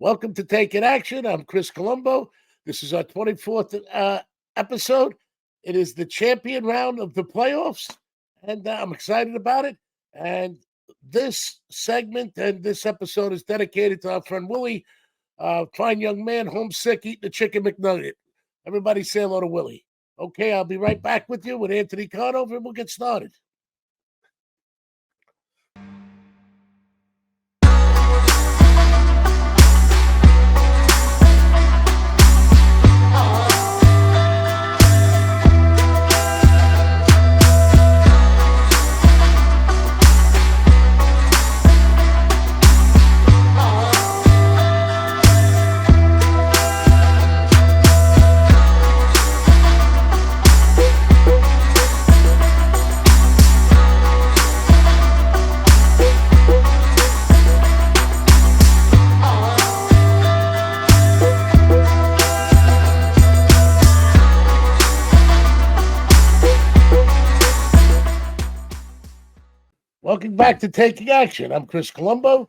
Welcome to Taking Action. I'm Chris Colombo. This is our 24th episode. It is the champion round of the playoffs, and I'm excited about it. And this segment and this episode is dedicated to our friend Willie, fine young man, homesick, eating a chicken McNugget. Everybody say hello to Willie. Okay, I'll be right back with you with Anthony Conover, and we'll get started. Welcome back to Taking Action. I'm Chris Colombo.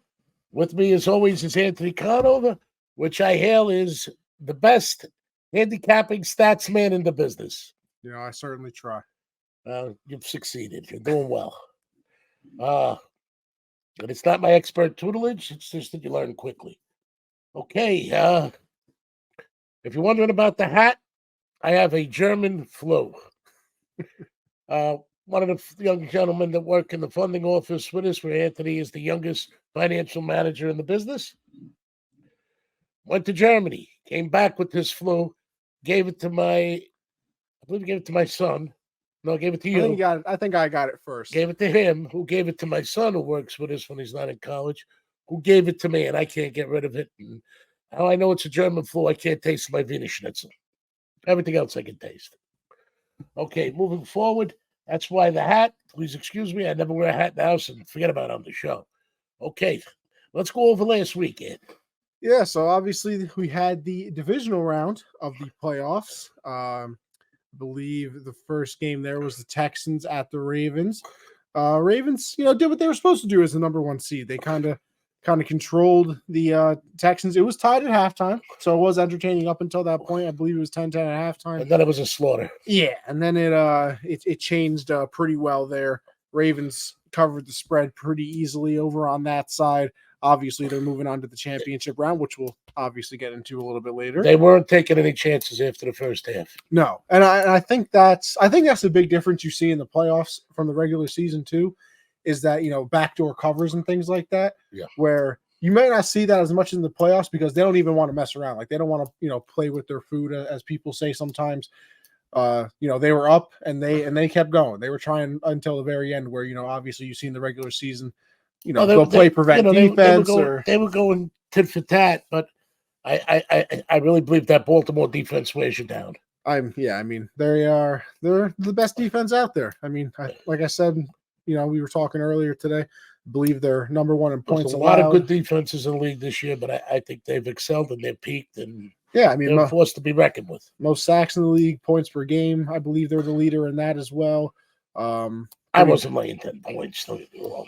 With me, as always, is Anthony Conover, which I hail is the best handicapping stats man in the business. I certainly try. You've succeeded. You're doing well. And it's not my expert tutelage. It's just that you learn quickly. Okay. If you're wondering about the hat, I have a German flu. One of the young gentlemen that work in the funding office with us, where Anthony is the youngest financial manager in the business, went to Germany, came back with this flu, gave it to my son. No, gave it to you. I think I got it first. Gave it to him, who gave it to my son, who works with us when he's not in college, who gave it to me, and I can't get rid of it. And how I know it's a German flu, I can't taste my Wiener Schnitzel. Everything else I can taste. Okay, moving forward. That's why the hat, please excuse me, I never wear a hat in the house and forget about it on the show. Okay, let's go over last weekend. Yeah, so obviously we had the divisional round of the playoffs. I believe the first game there was the Texans at the Ravens. Ravens, did what they were supposed to do as the number one seed. They kind of controlled the Texans. It was tied at halftime, so it was entertaining up until that point. I believe it was 10-10 at halftime. And then it was a slaughter. Yeah, and then it changed pretty well there. Ravens covered the spread pretty easily over on that side. Obviously, they're moving on to the championship round, which we'll obviously get into a little bit later. They weren't taking any chances after the first half. No, and I think that's the big difference you see in the playoffs from the regular season too, is that backdoor covers and things like that. Yeah, where you might not see that as much in the playoffs because they don't even want to mess around. Like they don't want to play with their food, as people say sometimes. They were up and they kept going. They were trying until the very end, where obviously you've seen the regular season. They'll play prevent defense. They were going tit for tat, but I really believe that Baltimore defense wears you down. They're the best defense out there. Like I said, we were talking earlier today. I believe they're number one in points. There's a lot of good defenses in the league this year, but I think they've excelled and they've peaked, and they're forced to be reckoned with. Most sacks in the league, points per game. I believe they're the leader in that as well. I wasn't laying 10 points. Don't get me wrong.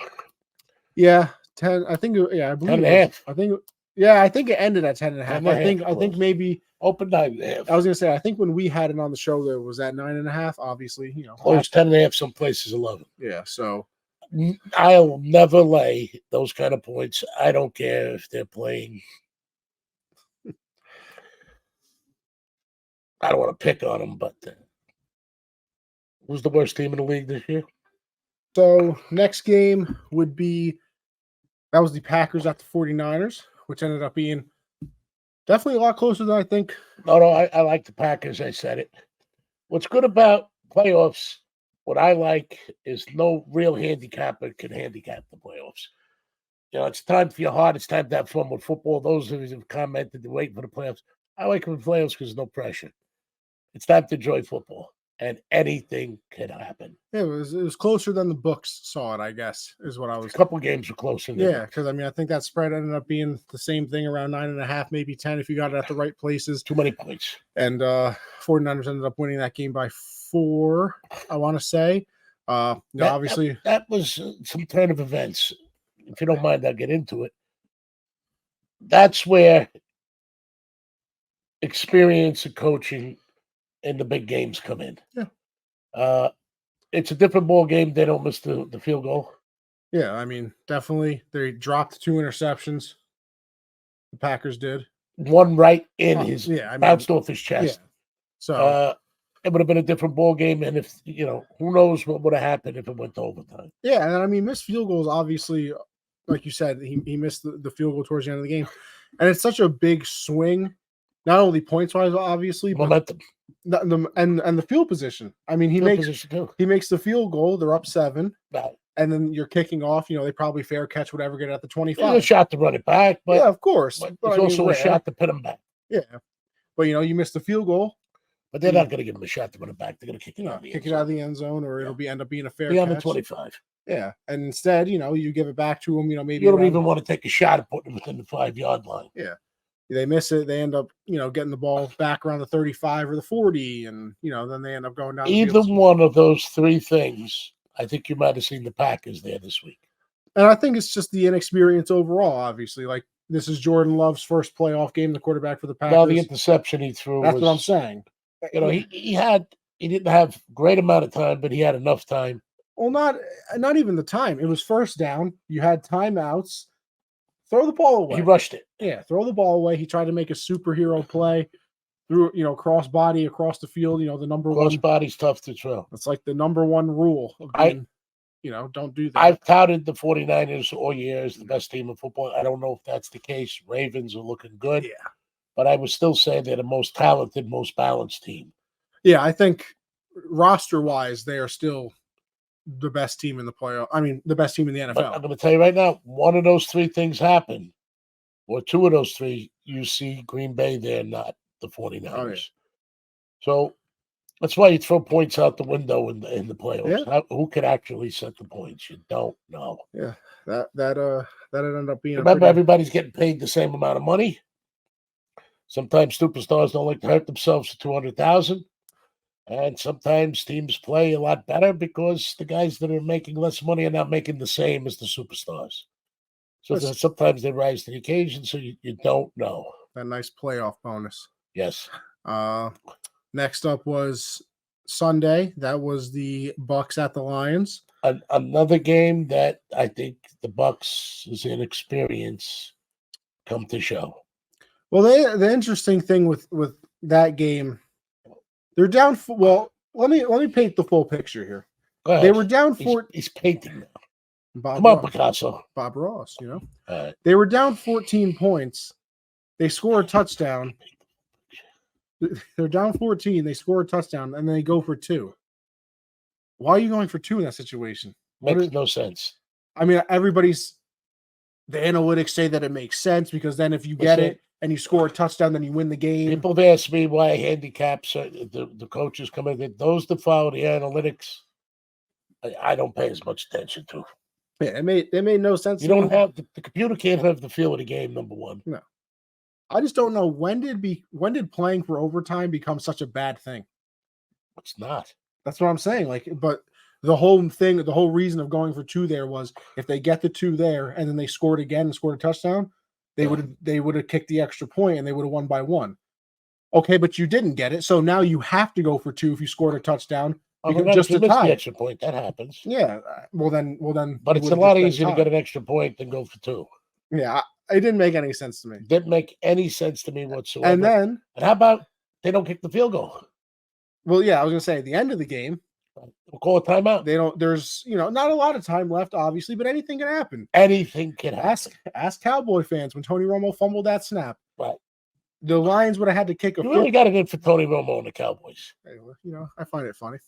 Yeah, 10. I think. Yeah, I believe 10.5. I think it ended at 10.5. I think maybe open 9.5. I was gonna say, I think when we had it on the show, there was at 9.5. Obviously, close 10.5. Some places 11. Yeah, so I'll never lay those kind of points. I don't care if they're playing. I don't want to pick on them, but who's the worst team in the league this year? So next game would be, that was the Packers at the 49ers, which ended up being definitely a lot closer than I think. No, I like the Packers. I said it. What's good about playoffs, what I like, is no real handicapper can handicap the playoffs. It's time for your heart. It's time to have fun with football. Those of you who've commented, they're waiting for the playoffs. I like them in playoffs because there's no pressure. It's time to enjoy football. And anything can happen. Yeah, it was closer than the books saw it, I guess, is what I was. A couple games were closer. Yeah, because I think that spread ended up being the same thing, around 9.5, maybe 10, if you got it at the right places. Too many points. And 49ers ended up winning that game by 4, I want to say. Obviously. That was some turn of events. If you don't mind, I'll get into it. that's where experience and coaching in the big games come in. Yeah. It's a different ball game. They don't miss the field goal. Yeah, I mean, definitely. They dropped 2 interceptions. The Packers did. One right in his yeah, I mean, bounced off his yeah. chest. So it would have been a different ball game, and if who knows what would have happened if it went to overtime. yeah, and I mean, missed field goals. Obviously, like you said, he missed the field goal towards the end of the game, and it's such a big swing, not only points wise, obviously, but Momentum. and the field position. I mean, he Field makes position too. he makes the field goal. They're up 7. Right. And then you're kicking off. They probably fair catch whatever, get it at the 25. There's a shot to run it back, but yeah, of course. But But it's I mean, also a rare. shot to put him back. Yeah, but you missed the field goal. But they're not going to give him a shot to run it back. They're going to kick it out. Kick it out of the end zone, or it'll end up being a fair Be on catch. the 25. Yeah, and instead, you give it back to them. Maybe you don't even want to take a shot at putting it within the 5-yard line. Yeah, they miss it. They end up, getting the ball back around the 35 or the 40, and then they end up going down. Either one of those 3 things, I think you might have seen the Packers there this week. And I think it's just the inexperience overall. Obviously, like this is Jordan Love's first playoff game, the quarterback for the Packers. Now the interception he threw. That's what I'm saying. He didn't have a great amount of time, but he had enough time. Well, not even the time. It was first down. You had timeouts. Throw the ball away. He rushed it. Yeah, throw the ball away. He tried to make a superhero play. Threw, cross body across the field. The number one. Cross body's tough to throw. It's like the number one rule of being, don't do that. I've touted the 49ers all year as the best team in football. I don't know if that's the case. Ravens are looking good. Yeah. But I would still say they're the most talented, most balanced team. Yeah, I think roster-wise, they are still the best team in the playoff. I mean, the best team in the NFL. But I'm going to tell you right now, one of those 3 things happen, or 2 of those 3, you see Green Bay there, not the 49ers. Oh, yeah. So that's why you throw points out the window in the playoffs. Yeah. Who could actually set the points? You don't know. Yeah, that ended up being. Remember, everybody's getting paid the same amount of money. Sometimes superstars don't like to hurt themselves for $200,000, and sometimes teams play a lot better because the guys that are making less money are not making the same as the superstars. So sometimes they rise to the occasion. So you don't know. That nice playoff bonus. Yes. Next up was Sunday. That was the Bucks at the Lions. Another game that I think the Bucks' inexperience come to show. Well, the interesting thing with that game, they're down. Well, let me paint the full picture here. They were down 4. He's painting now. Come on, Picasso. Bob Ross. They were down 14 points. They score a touchdown. They're down 14. They score a touchdown, and then they go for 2. Why are you going for 2 in that situation? Makes no sense. I mean, the analytics say that it makes sense because then if you get it and you score a touchdown, then you win the game. People have asked me why handicaps the coaches come in. Those that follow the analytics, I don't pay as much attention to. Yeah, it made no sense. You don't have the computer can't have the feel of the game. Number one. No, I just don't know when did playing for overtime become such a bad thing? It's not. That's what I'm saying. But the whole reason of going for 2 there was if they get the 2 there and then they scored again and scored a touchdown, they would have kicked the extra point and they would have won by 1. Okay, but you didn't get it, so now you have to go for 2 if you scored a touchdown. Just to tie the extra point, that happens. Yeah. Well then. But it's a lot easier to get an extra point than go for 2. Yeah, it didn't make any sense to me. Didn't make any sense to me whatsoever. And how about they don't kick the field goal? Well, yeah, I was gonna say at the end of the game, we'll call a timeout. They don't. There's not a lot of time left, obviously, but anything can happen. Anything can happen. Ask Cowboy fans when Tony Romo fumbled that snap. Right. The Lions would have had to kick a. You really got it in for Tony Romo and the Cowboys. I find it funny.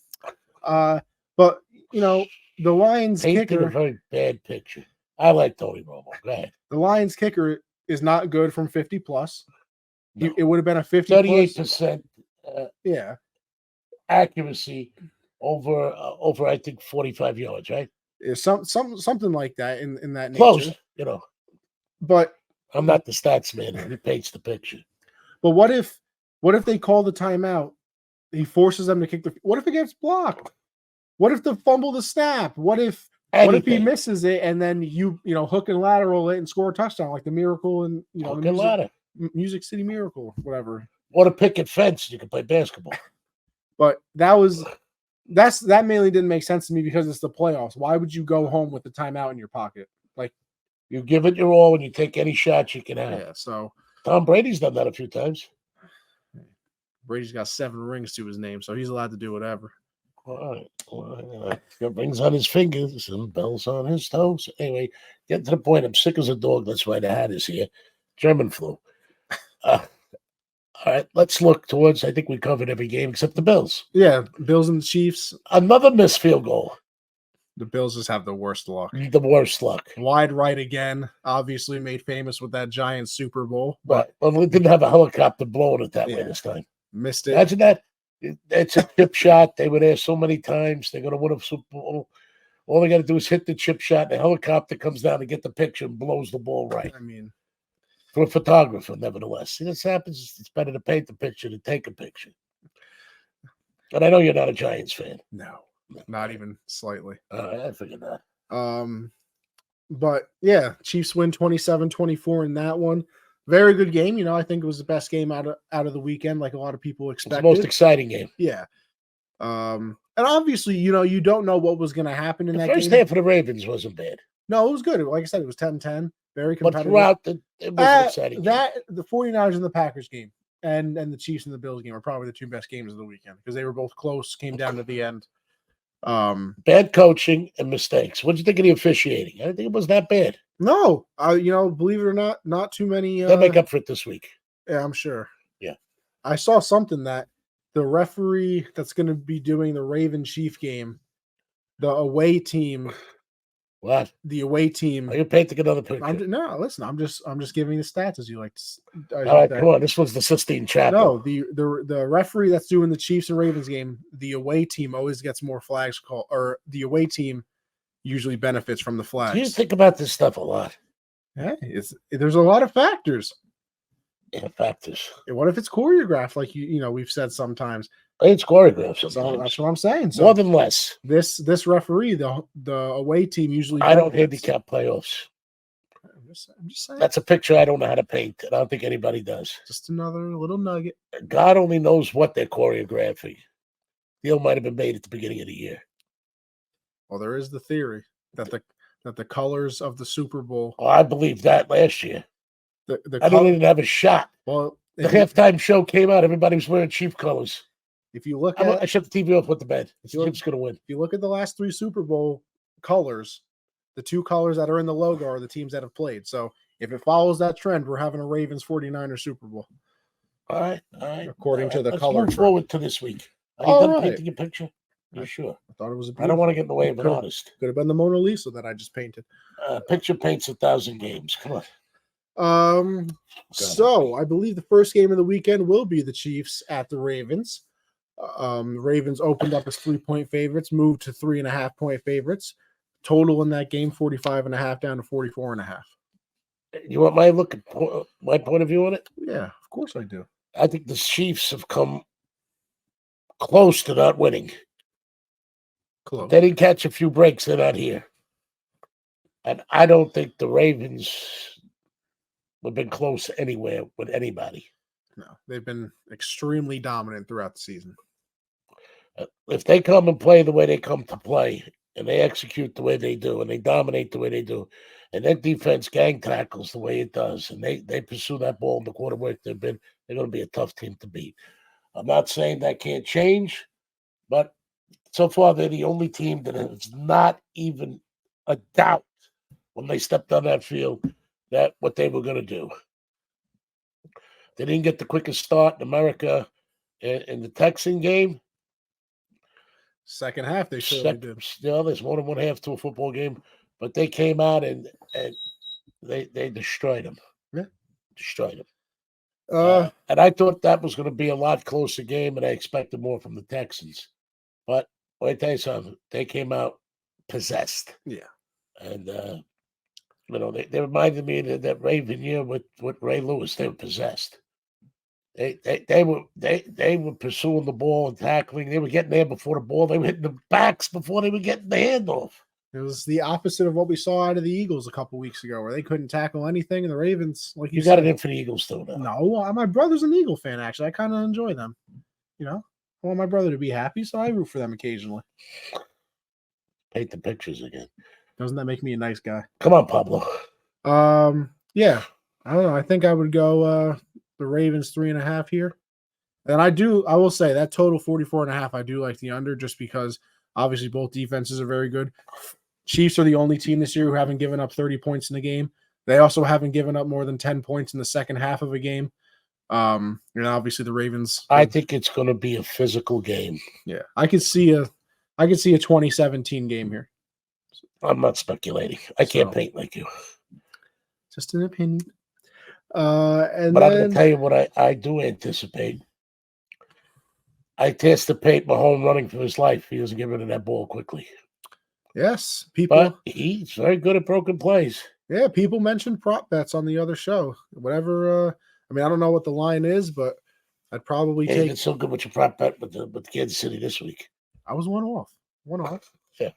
But the Lions kicker a very bad picture. I like Tony Romo. Go ahead. The Lions kicker is not good from 50 plus. No. It would have been a 50 38%. Yeah. Accuracy over I think 45 yards, right? Something like that in that close, nature. But I'm not the stats man. He paints the picture. But what if they call the timeout? He forces them to kick what if it gets blocked? What if the fumble the snap? What if What if he Anything. misses it and then you hook and lateral it and score a touchdown like the Miracle and the Hook and ladder. Music City Miracle, whatever. Or a picket fence, you can play basketball. But that mainly didn't make sense to me because it's the playoffs. Why would you go home with the timeout in your pocket? Like, You give it your all and you take any shots you can have. yeah, so Tom Brady's done that a few times. Brady's got 7 rings to his name, so he's allowed to do whatever. All right. Well, got rings on his fingers and bells on his toes. Anyway, get to the point. I'm sick as a dog. That's why the hat is here. German flu. All right, let's look towards. I think we covered every game except the Bills. Yeah, Bills and the Chiefs. Another missed field goal. The Bills just have the worst luck. The worst luck. Wide right again. Obviously made famous with that giant Super Bowl. But well, we didn't have a helicopter blowing it that way this time. Missed it. Imagine that. It's a chip shot. They were there so many times. They're going to win a Super Bowl. All they got to do is hit the chip shot. The helicopter comes down to get the picture and blows the ball right. I mean, for a photographer, nevertheless. See, this happens. It's better to paint the picture than take a picture. And I know you're not a Giants fan. No, not even slightly. I figured that. But yeah, Chiefs win 27-24 in that one. Very good game. I think it was the best game out of the weekend, like a lot of people expected. It's the most exciting game. Yeah. And obviously, you don't know what was going to happen in that game. The first half of the Ravens wasn't bad. No, it was good. Like I said, it was 10-10. Very competitive. But throughout, it was an exciting game. The 49ers and the Packers game and the Chiefs and the Bills game are probably the 2 best games of the weekend because they were both close, came down to the end. Bad coaching and mistakes. What did you think of the officiating? I think it was that bad. No, believe it or not too many. They'll make up for it this week. Yeah, I'm sure. Yeah. I saw something that the referee that's going to be doing the Raven-Chief game, the away team. What? The away team. Are you painting another picture? No, listen. I'm just giving the stats as you like to. All right, come on. This was the Sistine Chapel. No, the referee that's doing the Chiefs and Ravens game, the away team always gets more flags called, or the away team usually benefits from the flags. Do you think about this stuff a lot? Yeah, there's a lot of factors. Yeah, factors. What if it's choreographed, like we've said sometimes? It's choreographed sometimes. So that's what I'm saying. So more than less. This referee, the away team usually. I don't handicap playoffs. I'm just saying. That's a picture I don't know how to paint, and I don't think anybody does. Just another little nugget. God only knows what they're choreographing. Deal might have been made at the beginning of the year. Well, there is the theory that the colors of the Super Bowl. Oh, I believe that last year. I don't even have a shot. Well, the halftime show came out. Everybody was wearing Chief colors. If you look at, I shut the TV off, went to bed. The Chiefs going to win. If you look at the last 3 Super Bowl colors, the 2 colors that are in the logo are the teams that have played. So if it follows that trend, we're having a Ravens 49ers Super Bowl. All right. According to the Let's color. Look forward to this week. Are you done painting a picture? You sure? I thought it was. I don't want to get in the way of an artist. Could have been the Mona Lisa that I just painted. Picture paints 1,000 games. Come on. So I believe the first game of the weekend will be the Chiefs at the Ravens. Ravens opened up as 3-point favorites, moved to 3.5-point favorites. Total in that game, 45.5 down to 44.5. You want my my point of view on it? Yeah, of course I do. I think the Chiefs have come close to not winning. Close. They didn't catch a few breaks. They're not here. And I don't think the Ravens have been close anywhere with anybody. No, they've been extremely dominant throughout the season. If they come and play the way they come to play, and they execute the way they do, and they dominate the way they do, and that defense gang tackles the way it does, and they pursue that ball in the quarterback they're going to be a tough team to beat. I'm not saying that can't change, but so far they're the only team that has not even a doubt when they stepped on that field that what they were going to do. They didn't get the quickest start in America in the Texan game. Second half, they surely did. Still, there's more than one half to a football game, but they came out and they destroyed them. Yeah, destroyed them. And I thought that was going to be a lot closer game, and I expected more from the Texans. But wait, tell you something, they came out possessed. Yeah, and they reminded me of that Raven year with Ray Lewis. They were possessed. They were pursuing the ball and tackling. They were getting there before the ball. They were hitting the backs before they were getting the handoff. It was the opposite of what we saw out of the Eagles a couple weeks ago, where they couldn't tackle anything, and the Ravens, like You you got said, it in for the Eagles, though. Now. no, my brother's an Eagle fan. Actually, I kind of enjoy them. You know, I want my brother to be happy, so I root for them occasionally. Paint the pictures again. Doesn't that make me a nice guy? Come on, Pablo. Yeah, I don't know. I think I would go the Ravens 3.5 here. And I will say that total 44.5, I do like the under just because obviously both defenses are very good. Chiefs are the only team this year who haven't given up 30 points in a game. They also haven't given up more than 10 points in the second half of a game. And obviously the Ravens. I think it's going to be a physical game. Yeah, I could see a 2017 game here. I'm not speculating. I can't paint like you. Just an opinion. But I'm going to tell you what I do anticipate. I anticipate Mahomes running for his life. He doesn't get rid of that ball quickly. Yes, but he's very good at broken plays. Yeah, people mentioned prop bets on the other show. Whatever. I mean, I don't know what the line is, but I'd probably take. It's so good with your prop bet with Kansas City this week. I was one off. Yeah.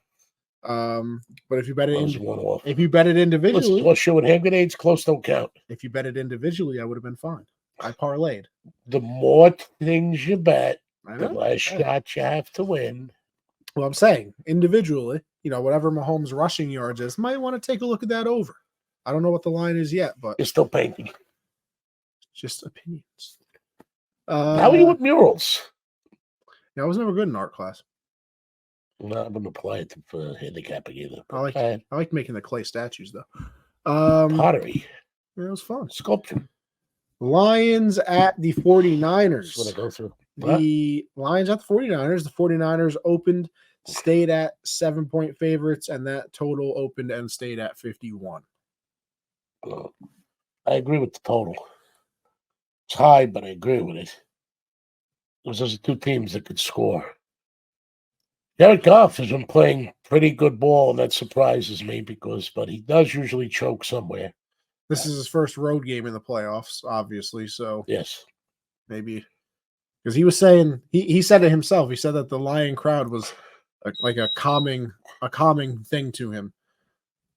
But if you bet it individually, let's show it hand grenades. Close don't count. If you bet it individually, I would have been fine. I parlayed. The more things you bet, the less shot you have to win. Well, I'm saying individually, whatever Mahomes' rushing yards is, might want to take a look at that over. I don't know what the line is yet, but you're still painting. Just opinions. How are you with murals? Yeah, I was never good in art class. No, I wouldn't apply it for handicapping either. I like making the clay statues though. Pottery. Yeah, it was fun. Sculpture. Lions at the 49ers. That's what I go through. The Lions at the 49ers. The 49ers stayed at 7-point favorites, and that total opened and stayed at 51. I agree with the total. It's high, but I agree with it. Those are two teams that could score. Jared Goff has been playing pretty good ball, and that surprises me but he does usually choke somewhere. This is his first road game in the playoffs, obviously. So yes, maybe because he was saying he said it himself. He said that the Lion crowd was like a calming thing to him.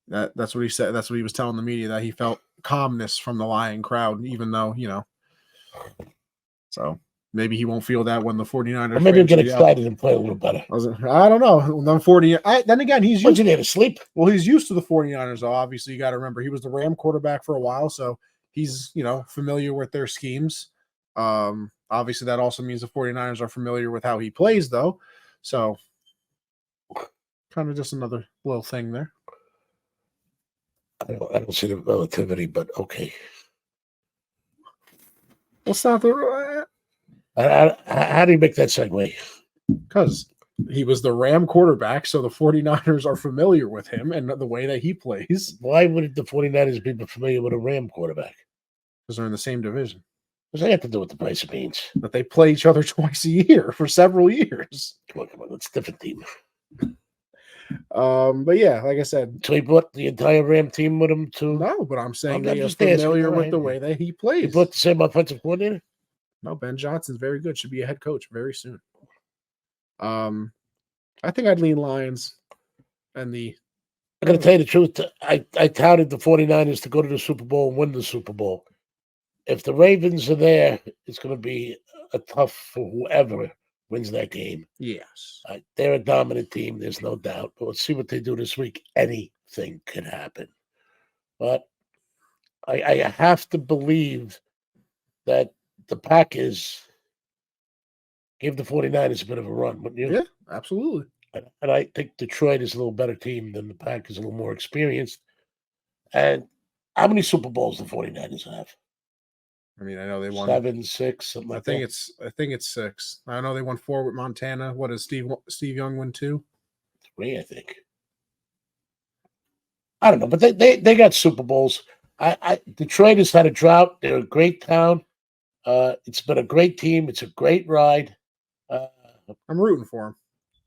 That's what he said. That's what he was telling the media, that he felt calmness from the Lion crowd, even though So maybe he won't feel that when the 49ers. Or maybe he'll get excited and play a little better. I don't know. Then again, he's used to sleep. Well, he's used to the 49ers, though. Obviously, you got to remember he was the Ram quarterback for a while, so he's familiar with their schemes. Obviously, that also means the 49ers are familiar with how he plays, though. So, kind of just another little thing there. I don't see the relativity, but okay. What's not the? How do you make that segue? Because he was the Ram quarterback, so the 49ers are familiar with him and the way that he plays. Why would the 49ers be familiar with a Ram quarterback? Because they're in the same division. What's that have to do with the price of beans? That they play each other twice a year for several years. Come on, that's a different team. But yeah, like I said, so he brought the entire Ram team with him too. No, but I'm saying they are familiar with the way that he plays. He brought the same offensive coordinator. No, Ben Johnson's very good. Should be a head coach very soon. I think I'd lean Lions, and I'm going to tell you the truth. I touted the 49ers to go to the Super Bowl and win the Super Bowl. If the Ravens are there, it's going to be a tough for whoever wins that game. Yes. They're a dominant team, there's no doubt. But let's see what they do this week. Anything could happen. But I have to believe that the Packers give the 49ers a bit of a run, wouldn't you? Yeah, absolutely. And I think Detroit is a little better team than the Packers, a little more experienced. And how many Super Bowls do the 49ers have? I mean, I know they won 7, 6, something like that. I think it's 6. I know they won 4 with Montana. What does Steve Young win 2? 3, I think. I don't know, but they got Super Bowls. Detroit has had a drought. They're a great town. It's been a great team. It's a great ride. I'm rooting for them.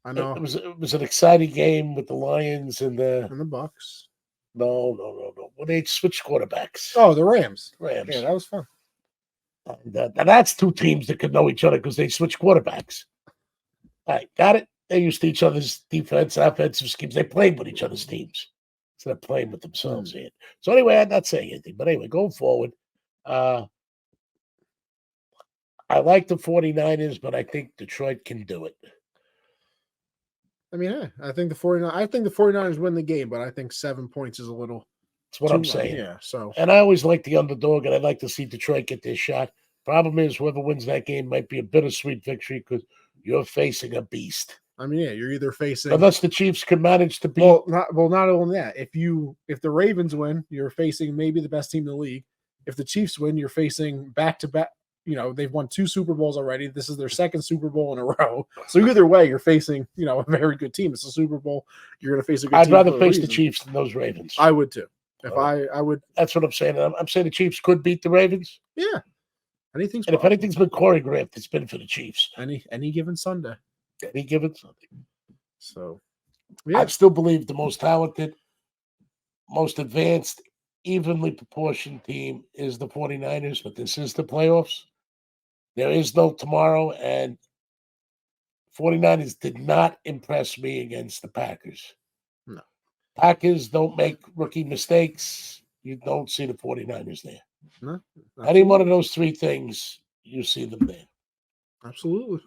I know it was an exciting game with the Lions and the Bucks. No. Well, they switched quarterbacks. Oh, the Rams. Yeah, that was fun. And that's two teams that could know each other because they switch quarterbacks. All right, got it? they used each other's defense, offensive schemes. They played with each other's teams instead of playing with themselves here. So anyway, I'm not saying anything. But anyway, going forward, I like the 49ers, but I think Detroit can do it. I mean, I think the 49ers win the game, but I think 7 points is a little That's what too I'm much. saying. Yeah, so. And I always like the underdog, and I'd like to see Detroit get their shot. Problem is, whoever wins that game might be a bittersweet victory because you're facing a beast. I mean, yeah, you're either facing, unless the Chiefs can manage to beat. Not only that. If the Ravens win, you're facing maybe the best team in the league. If the Chiefs win, you're facing back-to-back. They've won 2 Super Bowls already. This is their second Super Bowl in a row. So either way, you're facing, a very good team. It's a Super Bowl. You're going to face a good I'd team. rather face the Chiefs than those Ravens. I would too. I would. That's what I'm saying. I'm saying the Chiefs could beat the Ravens. Yeah. If anything's been choreographed, it's been for the Chiefs. Any given Sunday. Any given Sunday. So, yeah. I still believe the most talented, most advanced, evenly proportioned team is the 49ers, but this is the playoffs. There is no tomorrow, and 49ers did not impress me against the Packers. No. Packers don't make rookie mistakes. You don't see the 49ers there. No. Absolutely. Any one of those 3 things, you see them there. Absolutely.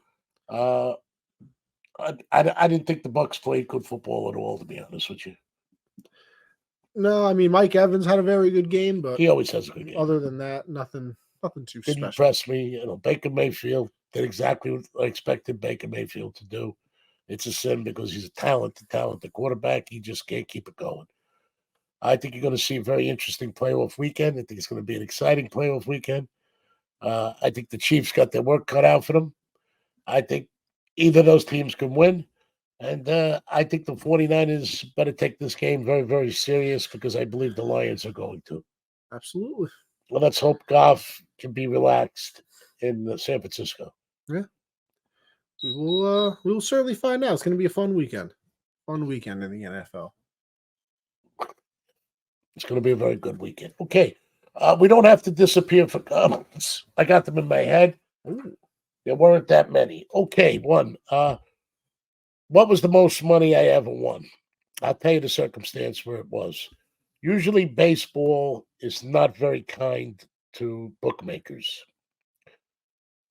I didn't think the Bucs played good football at all, to be honest with you. No, I mean, Mike Evans had a very good game, but he always has a good game. Other than that, nothing too Didn't special. impress me. Baker Mayfield did exactly what I expected Baker Mayfield to do. It's a sin because he's a talented quarterback. He just can't keep it going. I think you're going to see a very interesting playoff weekend. I think it's going to be an exciting playoff weekend. I think the Chiefs got their work cut out for them. I think either of those teams can win. And I think the 49ers better take this game very, very serious because I believe the Lions are going to. Absolutely. Well, let's hope Goff can be relaxed in San Francisco. Yeah. We will certainly find out. It's going to be a fun weekend. Fun weekend in the NFL. It's going to be a very good weekend. Okay. We don't have to disappear for comments. I got them in my head. Ooh. There weren't that many. Okay, one. What was the most money I ever won? I'll tell you the circumstance where it was. Usually baseball is not very kind to bookmakers.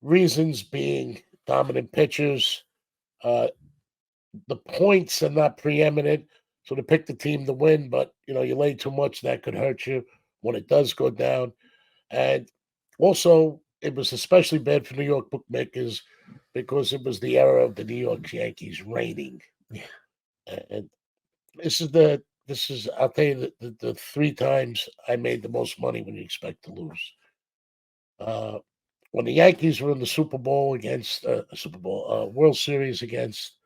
Reasons being dominant pitchers. The points are not preeminent. So to pick the team to win, but, you lay too much, that could hurt you when it does go down. And also, it was especially bad for New York bookmakers because it was the era of the New York Yankees reigning. Yeah. And this is I'll tell you the 3 times I made the most money when you expect to lose. When the Yankees were in the Super Bowl against World Series against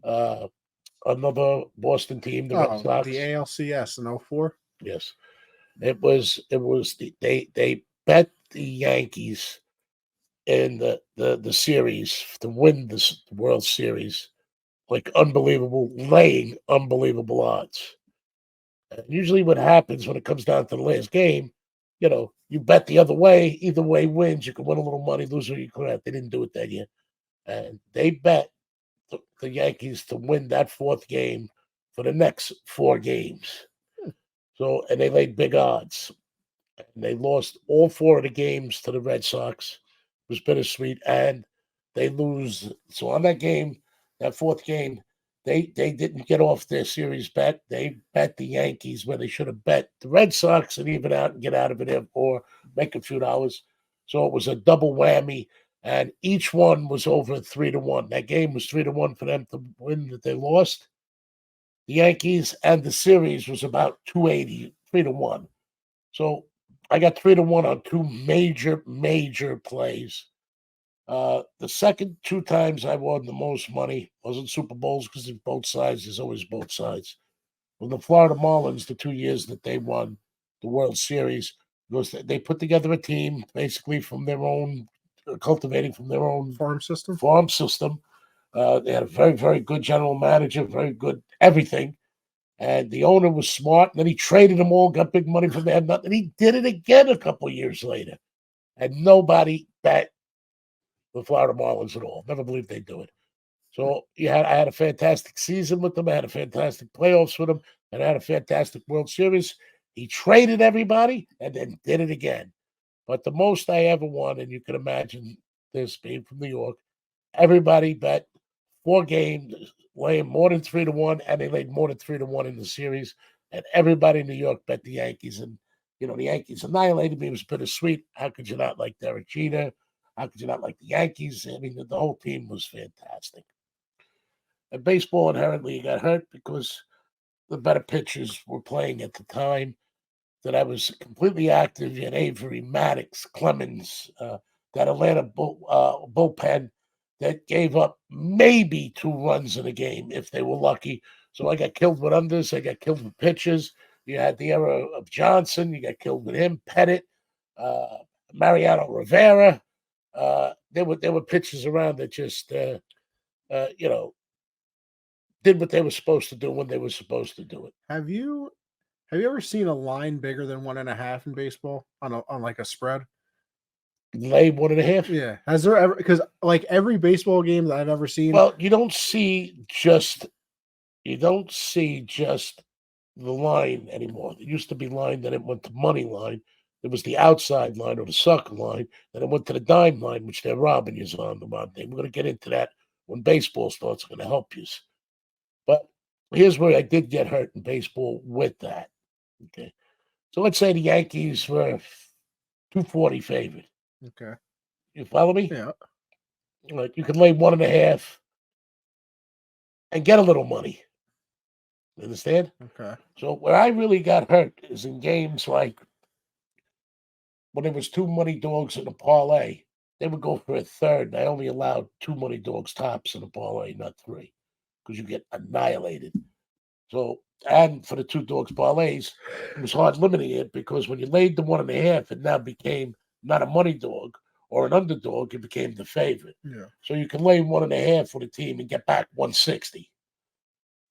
another Boston team, the Red Sox. The ALCS in 2004. Yes. They bet the Yankees in the series to win the World Series, like laying unbelievable odds. And usually what happens when it comes down to the last game, you bet the other way, either way wins, you can win a little money, lose or you can't. They didn't do it that year. And they bet the Yankees to win that 4th game for the next 4 games. So, and they laid big odds. And they lost all 4 of the games to the Red Sox. It was bittersweet. And they lose. So on that game, that 4th game, they didn't get off their series bet. They bet the Yankees where they should have bet the Red Sox and even out and get out of it or make a few dollars. So it was a double whammy. And each one was over 3-1. That game was 3-1 for them to win that they lost. The Yankees and the series was about 280, 3-1. So I got 3-1 on 2 major plays. The second 2 times I won the most money wasn't Super Bowls because it's both sides. There's always both sides. When the Florida Marlins, the 2 years that they won the World Series, was they put together a team basically from their own, cultivating from their own farm system. They had a very, very good general manager, very good everything. And the owner was smart. And then he traded them all, got big money from them. And he did it again a couple of years later. And nobody bet the Florida Marlins at all. Never believed they'd do it. So I had a fantastic season with him. I had a fantastic playoffs with him, and I had a fantastic World Series. He traded everybody and then did it again. But the most I ever won, and you can imagine this being from New York, everybody bet 4 games, laying more than 3-1, and they laid more than 3-1 in the series. And everybody in New York bet the Yankees, and the Yankees annihilated me. It was bittersweet. How could you not like Derek Jeter? How could you not like the Yankees? I mean, the whole team was fantastic. And baseball inherently got hurt because the better pitchers were playing at the time. That I was completely active in Avery, Maddox, Clemens, that Atlanta bullpen that gave up maybe 2 runs in a game if they were lucky. So I got killed with unders. I got killed with pitches. You had the era of Johnson. You got killed with him, Pettit, Mariano Rivera. There were pitchers around that just did what they were supposed to do when they were supposed to do it. Have you ever seen a line bigger than 1.5 in baseball on like a spread? Lay 1.5. Yeah. Has there ever, because like every baseball game that I've ever seen. Well, you don't see just the line anymore. It used to be line, then it went to money line. There was the outside line or the sucker line, then it went to the dime line, which they're robbing you on the Monday. We're going to get into that when baseball starts. Going to help you. But here's where I did get hurt in baseball with that. Okay. So let's say the Yankees were 240 favored. Okay. You follow me? Yeah. Like you can lay 1.5 and get a little money. You understand? Okay. So where I really got hurt is in games like when there was 2 money dogs in a parlay, they would go for a third. I only allowed 2 money dogs tops in a parlay, not 3, because you get annihilated. So, and for the 2 dogs parlays, it was hard limiting it because when you laid the 1.5, it now became not a money dog or an underdog, it became the favorite. Yeah. So you can lay 1.5 for the team and get back 160.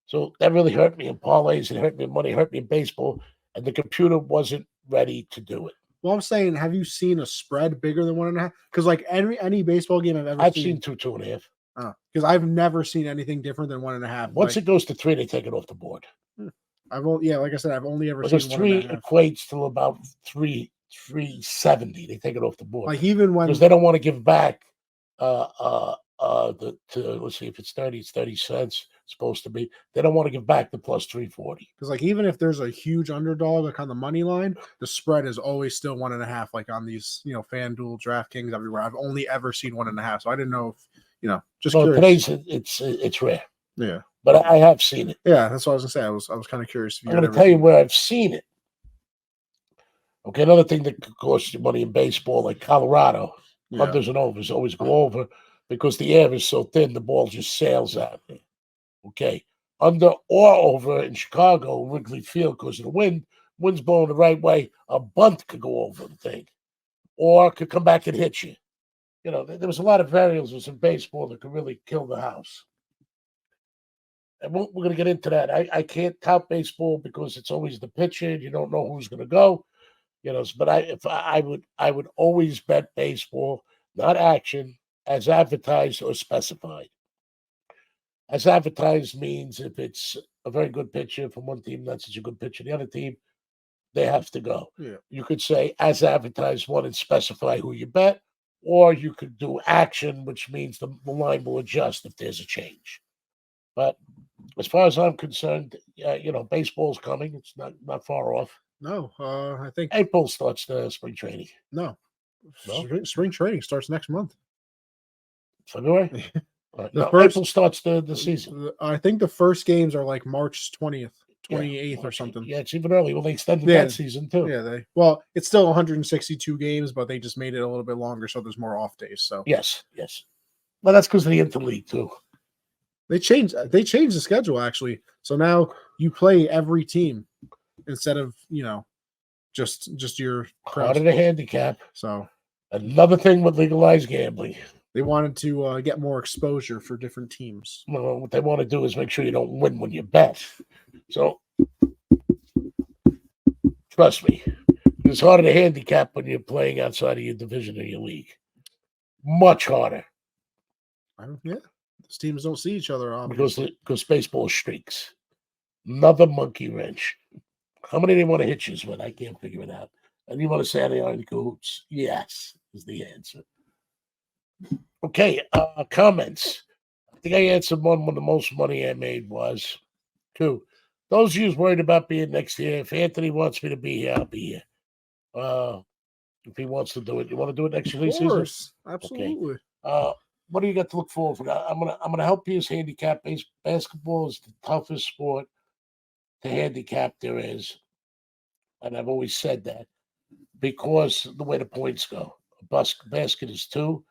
So that really hurt me in parlays. It hurt me in money, hurt me in baseball, and the computer wasn't ready to do it. Well, I'm saying, have you seen a spread bigger than 1.5? Because like any baseball game I've seen 2, 2.5. Because I've never seen anything different than 1.5. Once it goes to 3, they take it off the board. Like I said, I've only ever Because seen 3 1.5. equates to about 370. They take it off the board. Like even when because they don't want to give back let's see, if it's 30, it's 30 cents. It's supposed to be. They don't want to give back the plus 340. Because like even if there's a huge underdog like on the money line, the spread is always still 1.5. Like on these, FanDuel, DraftKings, everywhere. I've only ever seen 1.5. So I didn't know if just curious. Today's it's rare. Yeah, but I have seen it. Yeah, that's what I was gonna say. I was kind of curious. If I'm going to tell you where I've seen it. Okay, another thing that could cost you money in baseball, like Colorado, unders and overs always go over because the air is so thin, the ball just sails out there. Okay, under or over in Chicago, Wrigley Field, because of the wind's blowing the right way, a bunt could go over the thing, or could come back and hit you. There was a lot of variables in baseball that could really kill the house. And we're going to get into that. I can't tout baseball because it's always the pitcher. You don't know who's going to go. But I would always bet baseball, not action, as advertised or specified. As advertised means if it's a very good pitcher from one team, not such a good pitcher, the other team, they have to go. Yeah. You could say as advertised one and specify who you bet, or you could do action, which means the line will adjust if there's a change. But as far as I'm concerned, baseball's coming. It's not far off. No, I think April starts the spring training. No? Spring training starts next month. February? April starts the season. I think the first games are like March 20th, 28th or something. Yeah, it's even early. Well, they extended that season too. Yeah, it's still 162 games, but they just made it a little bit longer, so there's more off days. So yes. Well, that's because of the interleague too. They changed the schedule actually. So now you play every team instead of just your harder to handicap. So another thing with legalized gambling. They wanted to get more exposure for different teams. Well, what they want to do is make sure you don't win when you bet. So, trust me, it's harder to handicap when you're playing outside of your division or your league. Much harder. Those teams don't see each other, obviously. because baseball streaks. Another monkey wrench. How many they want to hit you with? I can't figure it out. And you want to say they are in cahoots? Yes, is the answer. Okay, comments. I think I answered one when the most money I made was 2. Those of you worried about being next year, if Anthony wants me to be here, I'll be here. If he wants to do it, you want to do it next year? Of course, absolutely. Okay. What do you got to look forward for? I'm gonna help you as handicap. Basketball is the toughest sport to handicap there is, and I've always said that because the way the points go. A basket is 2.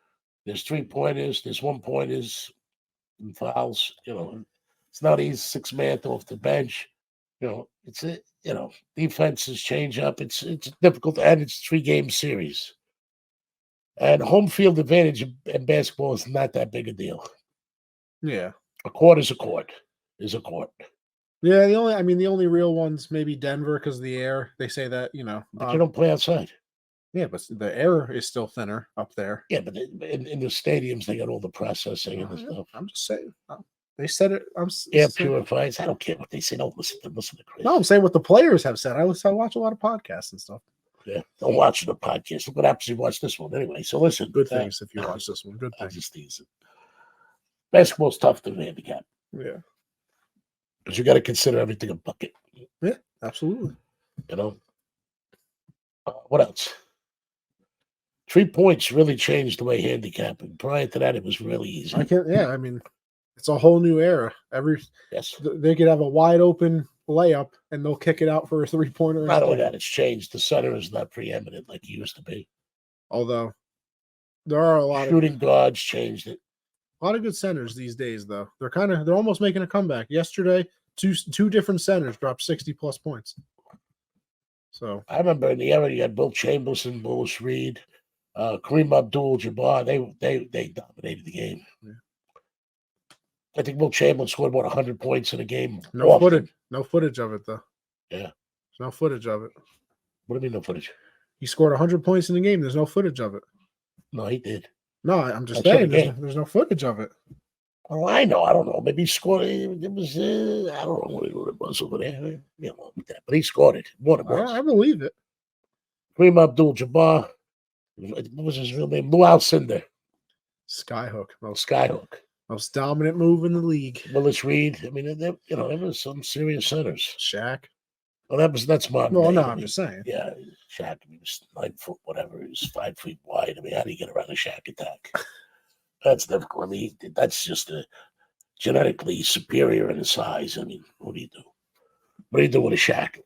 There's 3-pointers. There's 1-pointers and fouls. It's not easy. 6-man off the bench. It's a defenses change up. It's difficult, and it's 3-game series. And home field advantage in basketball is not that big a deal. Yeah. A court is a court. Is a court. Yeah, the only real ones maybe Denver because of the air. They say that, But you don't play outside. Yeah, but the air is still thinner up there. Yeah, but in the stadiums they got all the processing and the stuff. I'm just saying. They said it. Air purifiers. I don't care what they say. Don't listen to Chris. No, I'm saying what the players have said. I watch a lot of podcasts and stuff. Yeah, don't watch the podcast. Look what happens if you watch this one anyway. So listen, good things if you watch this one. Good things. Just teasing. Basketball's tough to handicap. Yeah, because you got to consider everything a bucket. Yeah, absolutely. What else? 3 points really changed the way handicapping. Prior to that, it was really easy. It's a whole new era. Yes, they could have a wide open layup and they'll kick it out for a 3-pointer. Not only that, it's changed. The center is not preeminent like he used to be. Although there are a lot shooting guards changed it. A lot of good centers these days, though. They're almost making a comeback. Yesterday, two different centers dropped 60+ points. So I remember in the era you had Bill Chamberlain, Willis Reed, Kareem Abdul-Jabbar. They dominated the game. Yeah. I think Will Chamberlain scored about 100 points in a game. No footage of it though. Yeah, there's no footage of it. What do you mean no footage? He scored 100 points in the game. There's no footage of it. No, he did. No, I'm just saying there's no footage of it. Oh, I know. I don't know. Maybe he scored. It was. I don't know what it was over there. But he scored it. What it was. I believe it. Kareem Abdul-Jabbar. What was his real name? Lou Alcindor. Skyhook. Skyhook. Most dominant move in the league. Willis Reed. There was some serious centers. Shaq. Well, that's modern. Well, no, I'm just saying. Yeah, Shaq. He was 9 foot, whatever. He was 5 feet wide. How do you get around a Shaq attack? That's difficult. That's just a genetically superior in his size. What do you do? What do you do with a Shaq?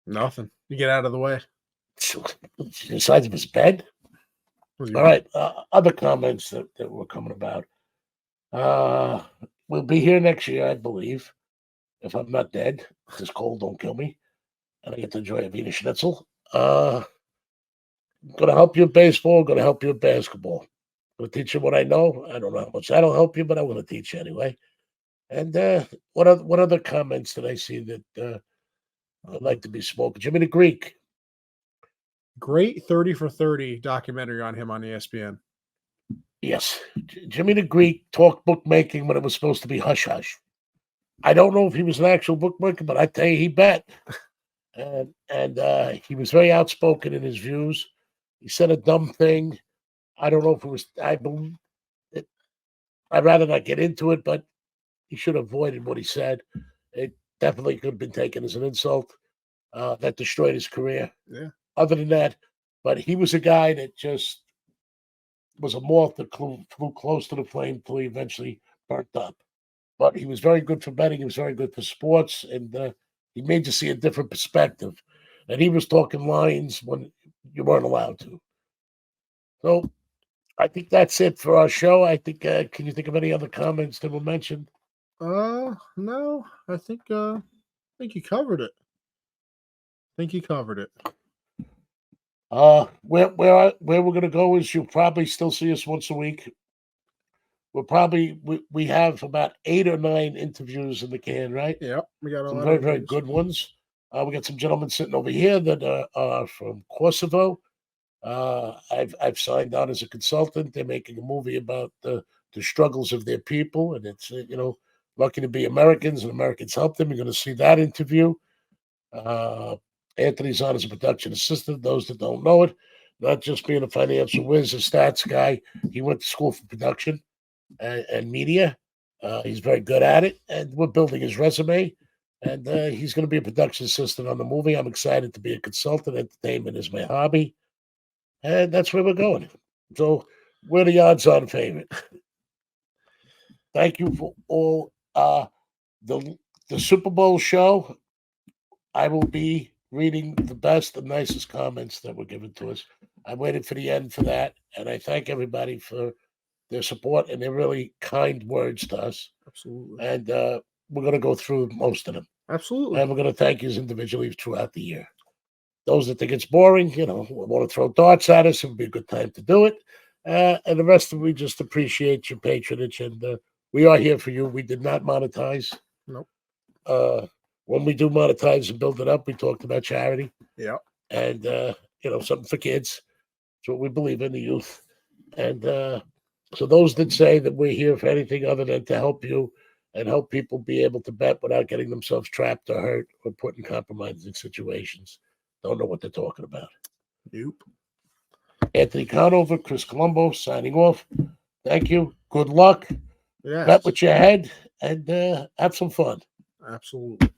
Nothing. You get out of the way. The size of his bed. All right. Other comments that were coming about. We'll be here next year, I believe, if I'm not dead. This cold don't kill me, and I get to enjoy a Wiener Schnitzel. Going to help you in baseball. Going to help you in basketball. Going to teach you what I know. I don't know how much that'll help you, but I'm going to teach you anyway. And what other comments did I see that I'd like to be spoken? Jimmy the Greek. Great 30 for 30 documentary on him on ESPN. Yes. Jimmy the Greek talked bookmaking when it was supposed to be hush-hush. I don't know if he was an actual bookmaker, but I tell you, he bet. And he was very outspoken in his views. He said a dumb thing. I don't know if it was, I believe it. I'd rather not get into it, but he should have avoided what he said. It definitely could have been taken as an insult. That destroyed his career. Yeah. Other than that, but he was a guy that just was a moth that flew close to the flame until he eventually burnt up. But he was very good for betting. He was very good for sports, and he made you see a different perspective. And he was talking lines when you weren't allowed to. So I think that's it for our show. I think. Can you think of any other comments that were mentioned? No. I think you covered it. Where we're gonna go is you'll probably still see us once a week. We have about 8 or 9 interviews in the can, right? Yep, we got some very, very good ones. We got some gentlemen sitting over here that are from Kosovo. I've signed on as a consultant. They're making a movie about the the struggles of their people, and it's lucky to be Americans, and Americans help them. You're going to see that interview. Anthony's on as a production assistant. Those that don't know it, not just being a financial whiz, a stats guy. He went to school for production and media. He's very good at it, and we're building his resume. And he's going to be a production assistant on the movie. I'm excited to be a consultant. Entertainment is my hobby, and that's where we're going. So we're the odds-on favorite. Thank you for all the Super Bowl show. I will be reading the best and nicest comments that were given to us. I waited for the end for that, and I thank everybody for their support and their really kind words to us. Absolutely. And we're going to go through most of them. Absolutely. And we're going to thank you individually throughout the year. Those that think it's boring, want to throw darts at us, it would be a good time to do it. And the rest of it, we just appreciate your patronage. And we are here for you. We did not monetize. Nope. When we do monetize and build it up, we talked about charity. Yeah. And, something for kids. That's what we believe in, the youth. And so those that say that we're here for anything other than to help you and help people be able to bet without getting themselves trapped or hurt or put in compromising situations don't know what they're talking about. Nope. Anthony Conover, Chris Colombo, signing off. Thank you. Good luck. Yes. Bet with your head and have some fun. Absolutely.